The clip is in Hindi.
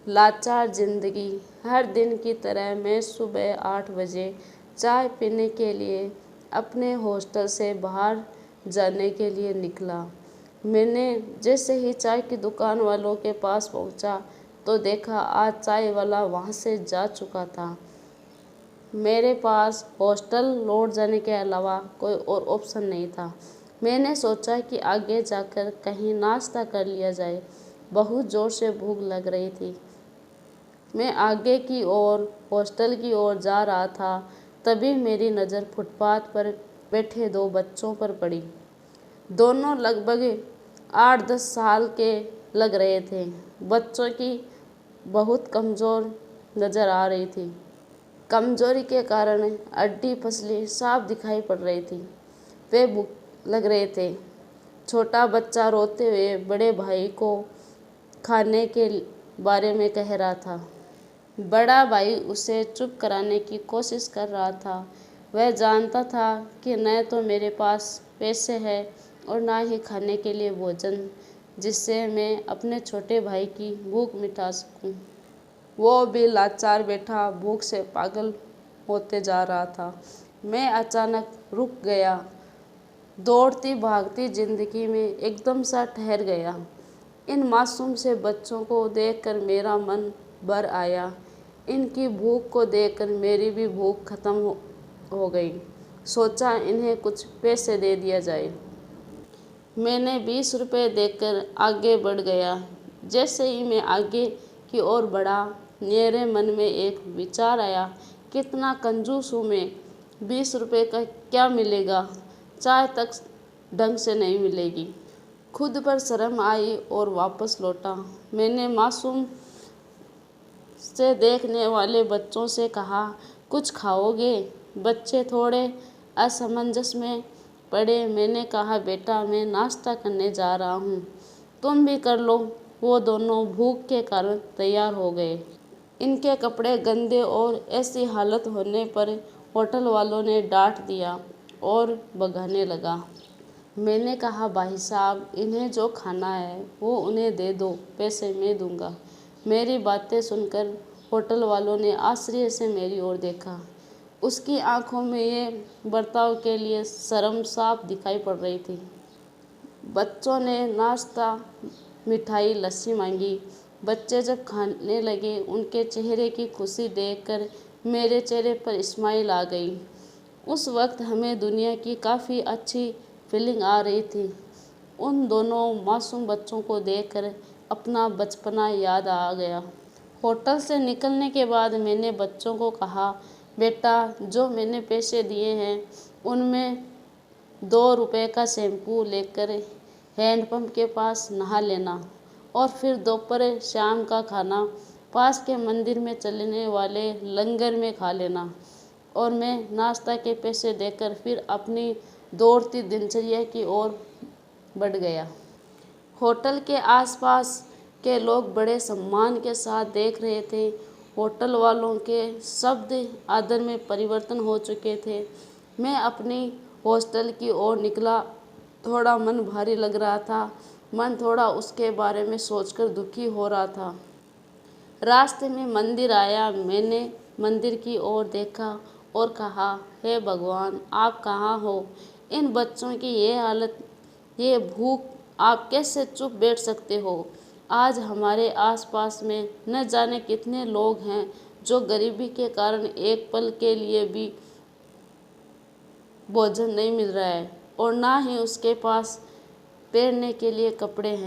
लाचार जिंदगी। हर दिन की तरह मैं सुबह 8 बजे चाय पीने के लिए अपने हॉस्टल से बाहर जाने के लिए निकला। मैंने जैसे ही चाय की दुकान वालों के पास पहुंचा तो देखा आज चाय वाला वहां से जा चुका था। मेरे पास हॉस्टल लौट जाने के अलावा कोई और ऑप्शन नहीं था। मैंने सोचा कि आगे जाकर कहीं नाश्ता कर लिया जाए। बहुत ज़ोर से भूख लग रही थी। मैं आगे की ओर हॉस्टल की ओर जा रहा था, तभी मेरी नज़र फुटपाथ पर बैठे 2 बच्चों पर पड़ी। दोनों लगभग 8-10 साल के लग रहे थे। बच्चों की बहुत कमज़ोर नज़र आ रही थी। कमज़ोरी के कारण हड्डी पसली साफ दिखाई पड़ रही थी। वे भूख लग रहे थे। छोटा बच्चा रोते हुए बड़े भाई को खाने के बारे में कह रहा था। बड़ा भाई उसे चुप कराने की कोशिश कर रहा था। वह जानता था कि न तो मेरे पास पैसे हैं और ना ही खाने के लिए भोजन जिससे मैं अपने छोटे भाई की भूख मिटा सकूं। वो भी लाचार बैठा भूख से पागल होते जा रहा था। मैं अचानक रुक गया। दौड़ती भागती जिंदगी में एकदम सा ठहर गया। इन मासूम से बच्चों को देखकर मेरा मन भर आया। इनकी भूख को देखकर मेरी भी भूख खत्म हो गई। सोचा इन्हें कुछ पैसे दे दिया जाए। मैंने 20 रुपये देकर आगे बढ़ गया। जैसे ही मैं आगे की ओर बढ़ा, मेरे मन में एक विचार आया, कितना कंजूस हूँ मैं। 20 रुपये का क्या मिलेगा, चाय तक ढंग से नहीं मिलेगी। खुद पर शर्म आई और वापस लौटा। मैंने मासूम से देखने वाले बच्चों से कहा, कुछ खाओगे? बच्चे थोड़े असमंजस में पड़े। मैंने कहा, बेटा मैं नाश्ता करने जा रहा हूँ, तुम भी कर लो। वो दोनों भूख के कारण तैयार हो गए। इनके कपड़े गंदे और ऐसी हालत होने पर होटल वालों ने डांट दिया और भगाने लगा। मैंने कहा, भाई साहब इन्हें जो खाना है वो उन्हें दे दो, पैसे मैं दूंगा। मेरी बातें सुनकर होटल वालों ने आश्चर्य से मेरी ओर देखा। उसकी आंखों में ये बर्ताव के लिए शर्म साफ दिखाई पड़ रही थी। बच्चों ने नाश्ता, मिठाई, लस्सी मांगी। बच्चे जब खाने लगे, उनके चेहरे की खुशी देखकर मेरे चेहरे पर स्माइल आ गई। उस वक्त हमें दुनिया की काफ़ी अच्छी फीलिंग आ रही थी। उन दोनों मासूम बच्चों को देखकर अपना बचपना याद आ गया। होटल से निकलने के बाद मैंने बच्चों को कहा, बेटा जो मैंने पैसे दिए हैं उनमें 2 रुपये का शैम्पू लेकर हैंडपंप के पास नहा लेना और फिर दोपहर शाम का खाना पास के मंदिर में चलने वाले लंगर में खा लेना। और मैं नाश्ता के पैसे देकर फिर अपनी दौड़ती दिनचर्या की ओर बढ़ गया। होटल के आसपास के लोग बड़े सम्मान के साथ देख रहे थे। होटल वालों के शब्द आदर में परिवर्तन हो चुके थे। मैं अपनी हॉस्टल की ओर निकला। थोड़ा मन भारी लग रहा था। मन थोड़ा उसके बारे में सोचकर दुखी हो रहा था। रास्ते में मंदिर आया। मैंने मंदिर की ओर देखा और कहा, हे भगवान आप कहाँ हो? इन बच्चों की ये हालत, ये भूख, आप कैसे चुप बैठ सकते हो? आज हमारे आसपास में न जाने कितने लोग हैं जो गरीबी के कारण एक पल के लिए भी भोजन नहीं मिल रहा है और ना ही उसके पास पहनने के लिए कपड़े हैं।